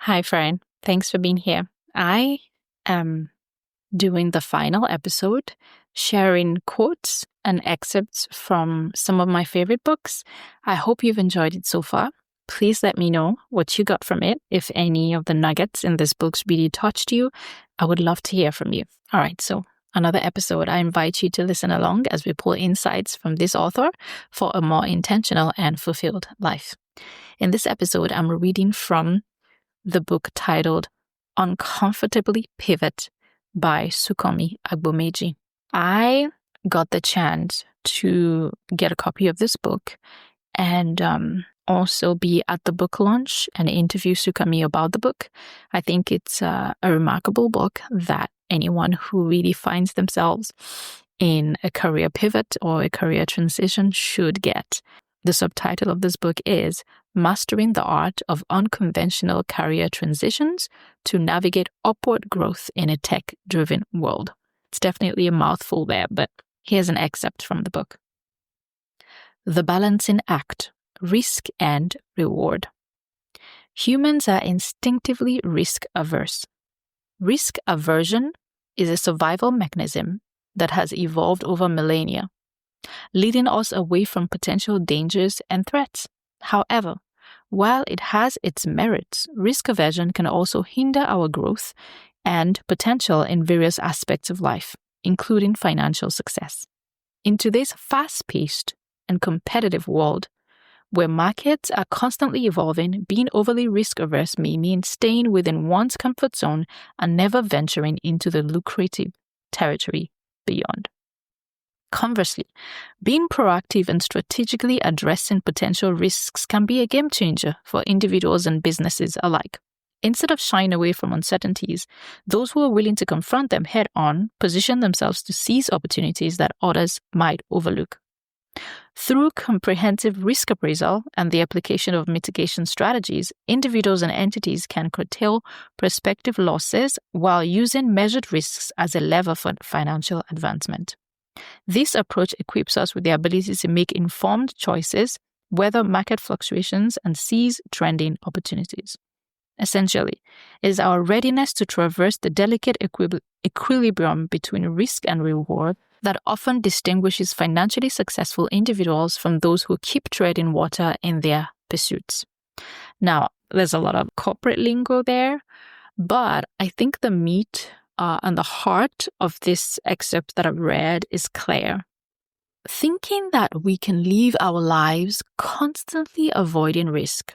Hi, friend. Thanks for being here. I am doing the final episode, sharing quotes and excerpts from some of my favorite books. I hope you've enjoyed it so far. Please let me know what you got from it. If any of the nuggets in this book really touched you, I would love to hear from you. All right, so another episode. I invite you to listen along as we pull insights from this author for a more intentional and fulfilled life. In this episode, I'm reading from the book titled Uncomfortably Pivot by Sunkanmi Agbomeji. I got the chance to get a copy of this book and also be at the book launch and interview Sunkanmi about the book. I think it's a remarkable book that anyone who really finds themselves in a career pivot or a career transition should get. The subtitle of this book is Mastering the Art of Unconventional Career Transitions to Navigate Upward Growth in a Tech-Driven World. It's definitely a mouthful there, but here's an excerpt from the book. The Balancing Act, Risk and Reward. Humans are instinctively risk-averse. Risk aversion is a survival mechanism that has evolved over millennia, leading us away from potential dangers and threats. However, while it has its merits, risk aversion can also hinder our growth and potential in various aspects of life, including financial success. In today's fast-paced and competitive world, where markets are constantly evolving, being overly risk-averse may mean staying within one's comfort zone and never venturing into the lucrative territory beyond. Conversely, being proactive and strategically addressing potential risks can be a game changer for individuals and businesses alike. Instead of shying away from uncertainties, those who are willing to confront them head-on position themselves to seize opportunities that others might overlook. Through comprehensive risk appraisal and the application of mitigation strategies, individuals and entities can curtail prospective losses while using measured risks as a lever for financial advancement. This approach equips us with the ability to make informed choices, weather market fluctuations, and seize trending opportunities. Essentially, it is our readiness to traverse the delicate equilibrium between risk and reward that often distinguishes financially successful individuals from those who keep treading water in their pursuits. Now, there's a lot of corporate lingo there, but I think the meat and the heart of this excerpt that I've read is clear. Thinking that we can live our lives constantly avoiding risk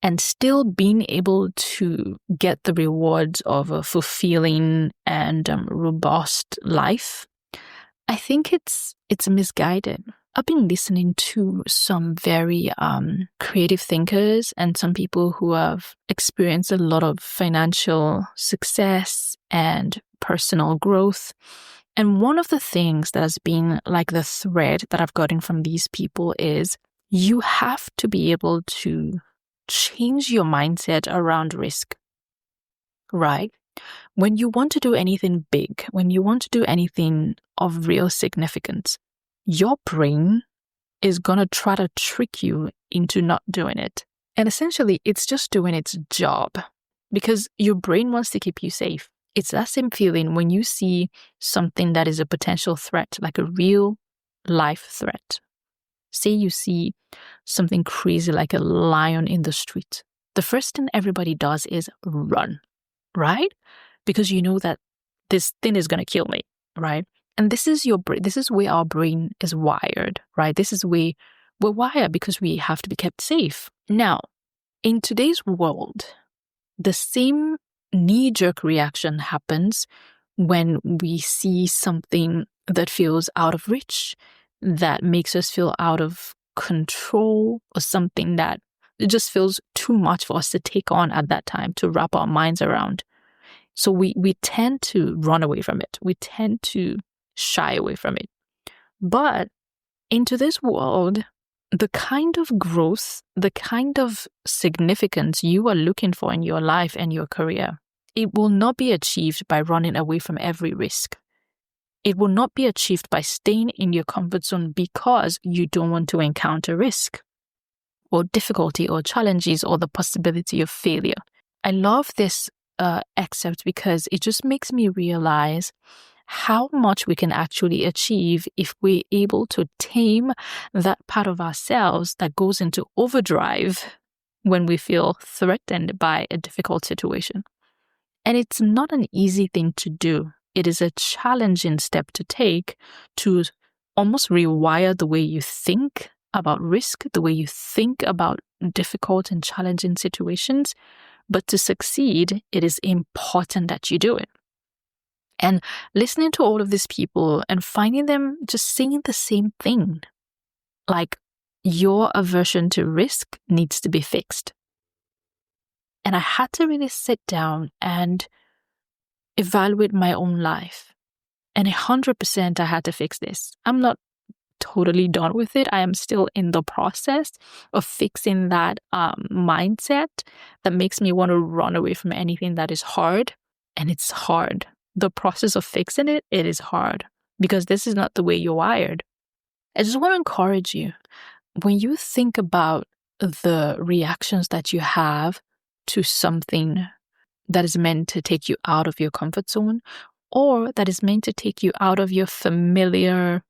and still being able to get the rewards of a fulfilling and robust life, I think it's misguided. I've been listening to some very creative thinkers and some people who have experienced a lot of financial success and personal growth. And one of the things that has been like the thread that I've gotten from these people is you have to be able to change your mindset around risk, right? When you want to do anything big, when you want to do anything of real significance, your brain is going to try to trick you into not doing it. And essentially, it's just doing its job because your brain wants to keep you safe. It's that same feeling when you see something that is a potential threat, like a real life threat. Say you see something crazy like a lion in the street. The first thing everybody does is run, right? Because you know that this thing is going to kill me, right? And this is where our brain is wired, right? This is where we're wired because we have to be kept safe. Now, in today's world, the same knee-jerk reaction happens when we see something that feels out of reach, that makes us feel out of control, or something that it just feels too much for us to take on at that time, to wrap our minds around. So we tend to run away from it. We tend to shy away from it. But in today's world, the kind of growth, the kind of significance you are looking for in your life and your career, it will not be achieved by running away from every risk. It will not be achieved by staying in your comfort zone because you don't want to encounter risk or difficulty or challenges or the possibility of failure. I love this excerpt because it just makes me realize how much we can actually achieve if we're able to tame that part of ourselves that goes into overdrive when we feel threatened by a difficult situation. And it's not an easy thing to do. It is a challenging step to take to almost rewire the way you think about risk, the way you think about difficult and challenging situations. But to succeed, it is important that you do it. And listening to all of these people and finding them just saying the same thing, like your aversion to risk needs to be fixed. And I had to really sit down and evaluate my own life. And 100% I had to fix this. I'm not totally done with it. I am still in the process of fixing that mindset that makes me want to run away from anything that is hard. And it's hard. The process of fixing it is hard because this is not the way you're wired. I just want to encourage you, when you think about the reactions that you have to something that is meant to take you out of your comfort zone or that is meant to take you out of your familiar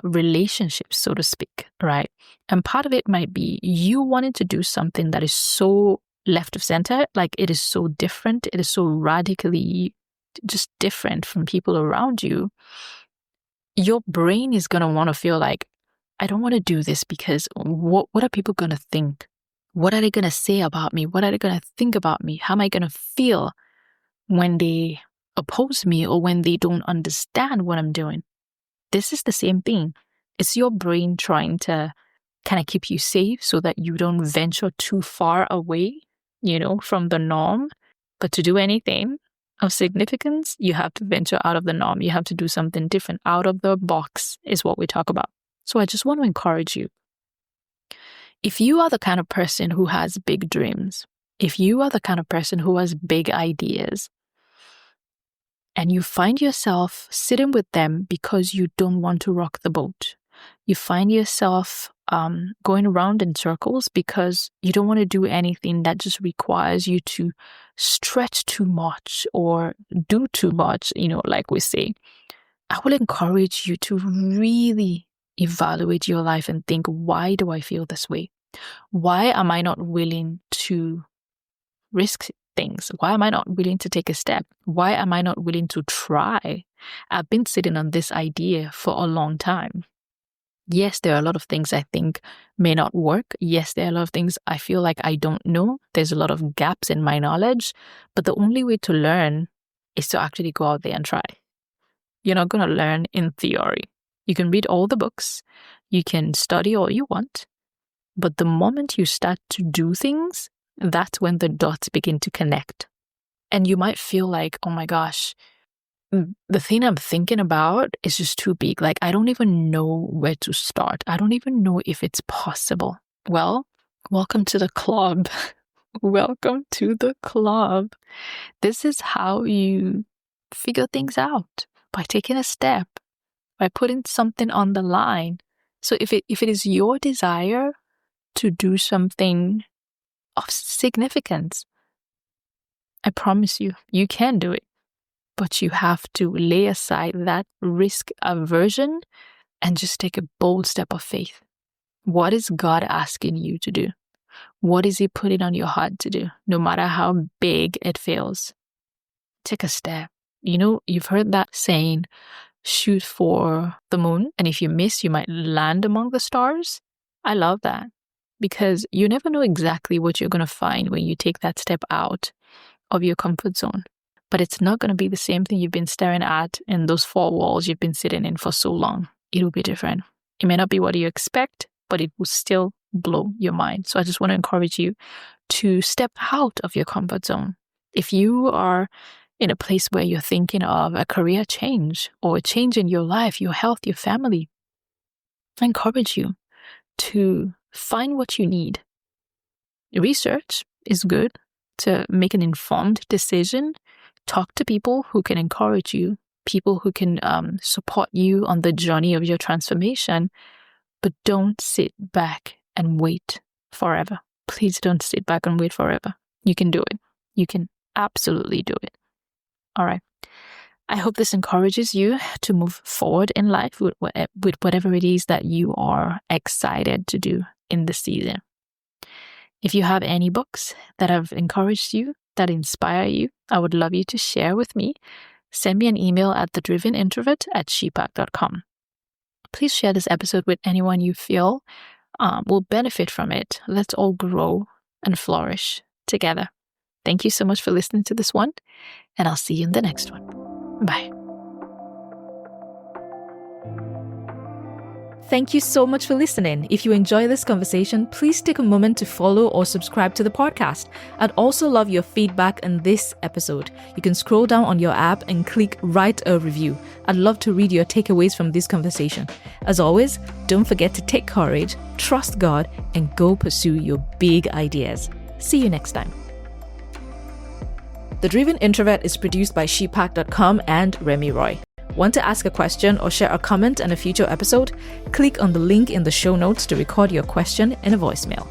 relationships, so to speak, right? And part of it might be you wanting to do something that is so left of center, like it is so different, it is so radically just different from people around you. Your brain is going to want to feel like, I don't want to do this because what are people going to think? What are they going to say about me? What are they going to think about me? How am I going to feel when they oppose me or when they don't understand what I'm doing? This is the same thing. It's your brain trying to kind of keep you safe so that you don't venture too far away, from the norm. But to do anything of significance, you have to venture out of the norm. You have to do something different. Out of the box is what we talk about. So I just want to encourage you. If you are the kind of person who has big dreams, if you are the kind of person who has big ideas, and you find yourself sitting with them because you don't want to rock the boat, you find yourself going around in circles because you don't want to do anything that just requires you to stretch too much or do too much, like we say, I will encourage you to really evaluate your life and think, why do I feel this way? Why am I not willing to risk things? Why am I not willing to take a step? Why am I not willing to try? I've been sitting on this idea for a long time. Yes, there are a lot of things I think may not work. Yes, there are a lot of things I feel like I don't know. There's a lot of gaps in my knowledge. But the only way to learn is to actually go out there and try. You're not going to learn in theory. You can read all the books. You can study all you want. But the moment you start to do things, that's when the dots begin to connect. And you might feel like, oh my gosh, the thing I'm thinking about is just too big. Like, I don't even know where to start. I don't even know if it's possible. Well, welcome to the club. Welcome to the club. This is how you figure things out, by taking a step, by putting something on the line. So if it is your desire to do something of significance, I promise you, you can do it. But you have to lay aside that risk aversion and just take a bold step of faith. What is God asking you to do? What is He putting on your heart to do? No matter how big it feels, take a step. You've heard that saying, shoot for the moon, and if you miss, you might land among the stars. I love that because you never know exactly what you're going to find when you take that step out of your comfort zone. But it's not going to be the same thing you've been staring at in those four walls you've been sitting in for so long. It'll be different. It may not be what you expect, but it will still blow your mind. So I just want to encourage you to step out of your comfort zone. If you are in a place where you're thinking of a career change or a change in your life, your health, your family, I encourage you to find what you need. Research is good to make an informed decision. Talk to people who can encourage you, people who can support you on the journey of your transformation, but don't sit back and wait forever. Please don't sit back and wait forever. You can do it. You can absolutely do it. All right. I hope this encourages you to move forward in life with whatever it is that you are excited to do in this season. If you have any books that have encouraged you, that inspire you, I would love you to share with me. Send me an email at thedrivenintrovert@sheepak.com. Please share this episode with anyone you feel will benefit from it. Let's all grow and flourish together. Thank you so much for listening to this one, and I'll see you in the next one. Bye. Thank you so much for listening. If you enjoy this conversation, please take a moment to follow or subscribe to the podcast. I'd also love your feedback on this episode. You can scroll down on your app and click write a review. I'd love to read your takeaways from this conversation. As always, don't forget to take courage, trust God, and go pursue your big ideas. See you next time. The Driven Introvert is produced by sheepak.com and Remy Roy. Want to ask a question or share a comment on a future episode? Click on the link in the show notes to record your question in a voicemail.